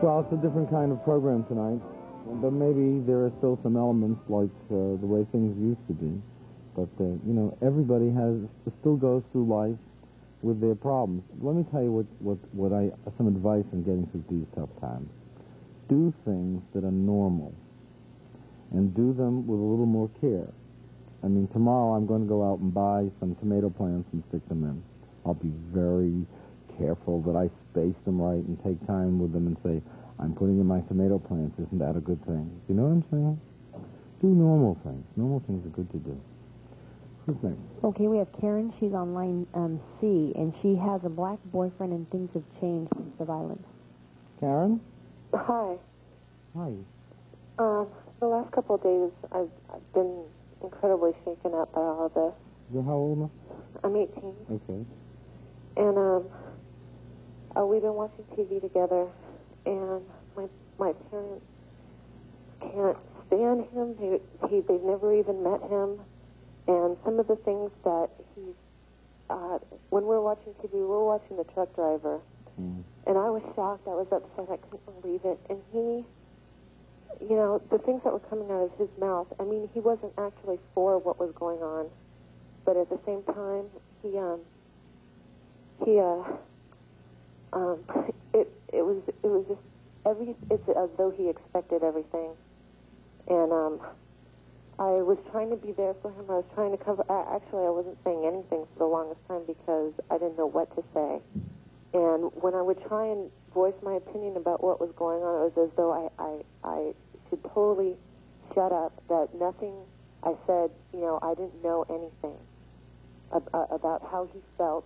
Well, it's a different kind of program tonight, but maybe there are still some elements like the way things used to be. But, you know, everybody still goes through life with their problems. Let me tell you some advice on getting through these tough times. Do things that are normal, and do them with a little more care. I mean, tomorrow I'm going to go out and buy some tomato plants and stick them in. I'll be very careful that I space them right and take time with them and say, I'm putting in my tomato plants. Isn't that a good thing? You know what I'm saying? Do normal things. Normal things are good to do. Who's next? Okay, we have Karen. She's on line C, and she has a black boyfriend, and things have changed since the violence. Karen? Hi. Hi. The last couple of days, I've been incredibly shaken up by all of this. You're how old now? I'm 18. Okay. And we've been watching TV together, and my parents can't stand him. They've never even met him. And some of the things that when we were watching TV, we were watching The Truck Driver. Mm. And I was shocked. I was upset. I couldn't believe it. And he, you know, the things that were coming out of his mouth, I mean, he wasn't actually for what was going on. But at the same time, it was just it's as though he expected everything. And I was trying to be there for him. I was trying to cover. Actually, I wasn't saying anything for the longest time because I didn't know what to say. And when I would try and voice my opinion about what was going on, it was as though I should totally shut up, that nothing I said, you know, I didn't know anything about how he felt.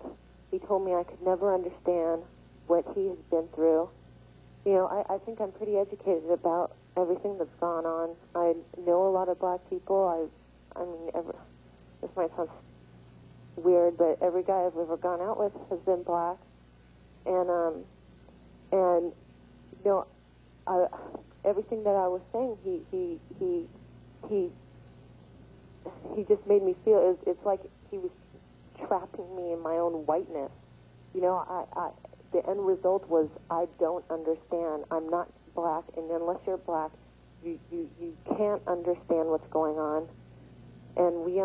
He told me I could never understand what he has been through. You know, I think I'm pretty educated about everything that's gone on. I know a lot of black people. I mean, this might sound weird, but every guy I've ever gone out with has been black. And you know, everything that I was saying, he just made me feel it's like he was trapping me in my own whiteness. You know, the end result was I don't understand. I'm not black, and unless you're black, you can't understand what's going on. And we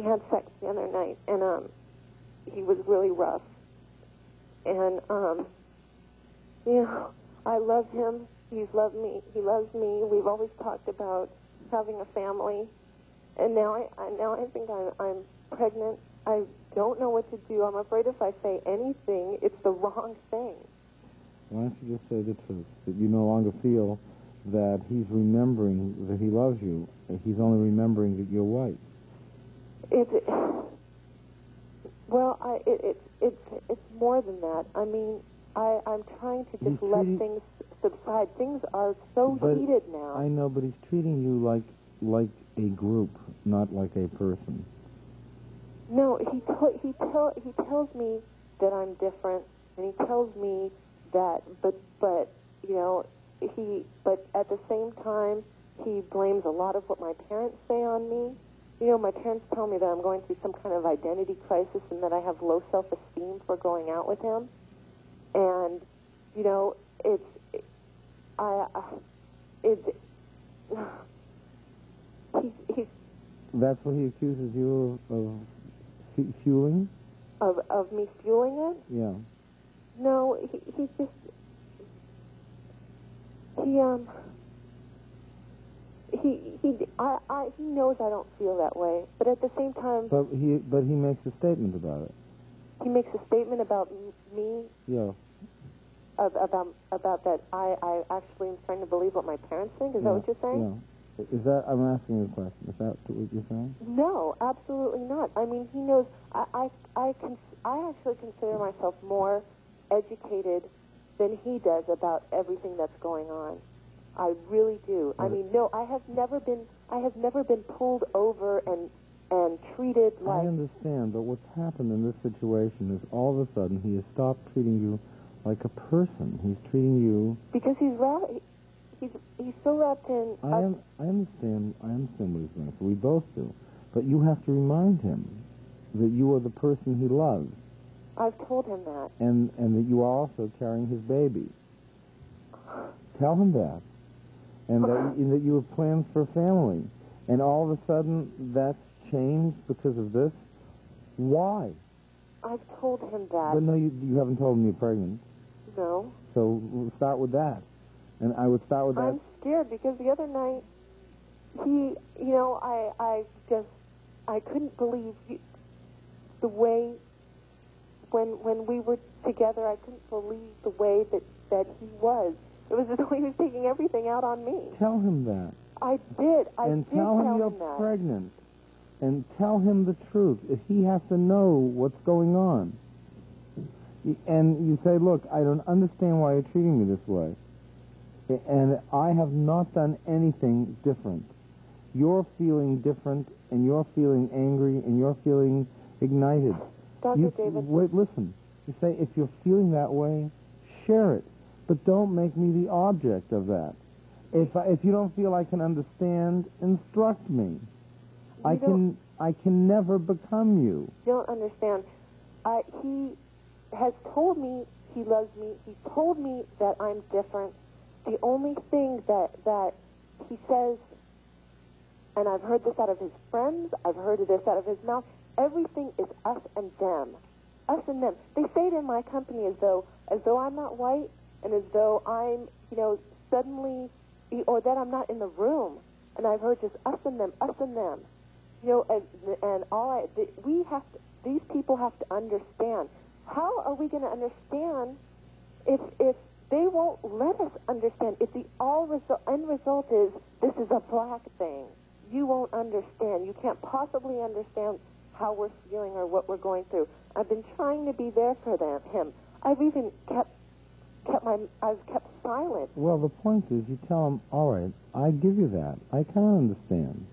had sex the other night, and he was really rough. And you know, I love him. He's loved me. He loves me. We've always talked about having a family, and now I think I'm pregnant. I don't know what to do. I'm afraid if I say anything, it's the wrong thing. Why don't you just say the truth? That you no longer feel that he's remembering that he loves you. He's only remembering that you're white. It's more than that. I mean, I'm trying to just let things subside. Things are so heated now. I know, but he's treating you like a group, not like a person. No, he tells me that I'm different, and he tells me that, but you know, but at the same time, he blames a lot of what my parents say on me. You know, my parents tell me that I'm going through some kind of identity crisis and that I have low self-esteem for going out with him. And, you know, he's That's what he accuses you of fueling? Of me fueling it? Yeah. No, he knows I don't feel that way, but at the same time... But he makes a statement about it. He makes a statement about me? Yeah. About that I actually am trying to believe what my parents think? Is that what you're saying? Yeah. Is that... I'm asking you a question. Is that what you're saying? No, absolutely not. I mean, he knows... I actually consider myself more educated than he does about everything that's going on. I really do. I mean, no, I have never been pulled over and treated like... I understand, but what's happened in this situation is all of a sudden he has stopped treating you like a person. He's treating you... Because he's so wrapped in... I understand what he's doing. So we both do. But you have to remind him that you are the person he loves. I've told him that. And that you are also carrying his baby. Tell him that. And that you have plans for a family. And all of a sudden, that's changed because of this? Why? I've told him that. But no, you haven't told him you're pregnant. No. So we'll start with that. And I would start with that. I'm scared because the other night, I couldn't believe the way, when we were together, I couldn't believe the way that he was. It was as though he was taking everything out on me. Tell him that. I did. And tell him you're that. pregnant. And tell him the truth. If he has to know what's going on. And you say, look, I don't understand why you're treating me this way. And I have not done anything different. You're feeling different, and you're feeling angry, and you're feeling ignited. Dr. David. Wait, listen. You say, if you're feeling that way, share it. But don't make me the object of that. If you don't feel I can understand, instruct me. I can never become you. You don't understand. He has told me he loves me. He told me that I'm different. The only thing that he says, and I've heard this out of his friends, I've heard this out of his mouth, everything is us and them. Us and them. They say it in my company as though I'm not white, and as though I'm, suddenly, or that I'm not in the room. And I've heard just us and them, us and them. These people have to understand. How are we going to understand if they won't let us understand? If the end result is this is a black thing, you won't understand. You can't possibly understand how we're feeling or what we're going through. I've been trying to be there for him. I've even kept silent. Well, the point is, you tell him, all right, I give you that. I can't understand.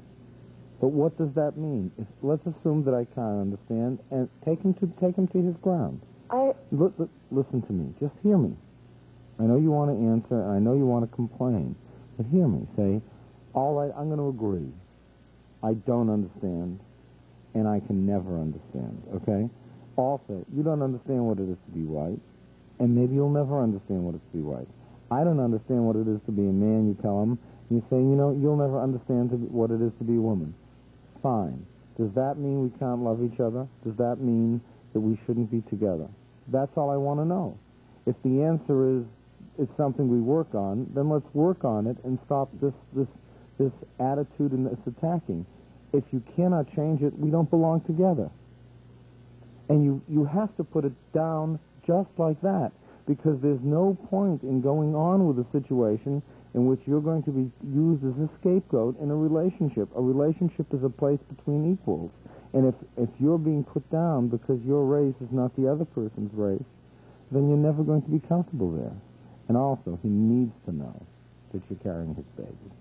But what does that mean? Let's assume that I can't understand, and take him to his ground. Listen to me. Just hear me. I know you want to answer, and I know you want to complain, but hear me. Say, all right, I'm going to agree. I don't understand, and I can never understand, okay? Also, you don't understand what it is to be white, and maybe you'll never understand what it is to be white. I don't understand what it is to be a man, you tell him. You say, you'll never understand what it is to be a woman. Fine. Does that mean we can't love each other? Does that mean that we shouldn't be together? That's all I want to know. If the answer is it's something we work on, then let's work on it and stop this attitude and this attacking. If you cannot change it, we don't belong together. And you have to put it down just like that, because there's no point in going on with a situation in which you're going to be used as a scapegoat in a relationship. A relationship is a place between equals. And if you're being put down because your race is not the other person's race, then you're never going to be comfortable there. And also, he needs to know that you're carrying his baby.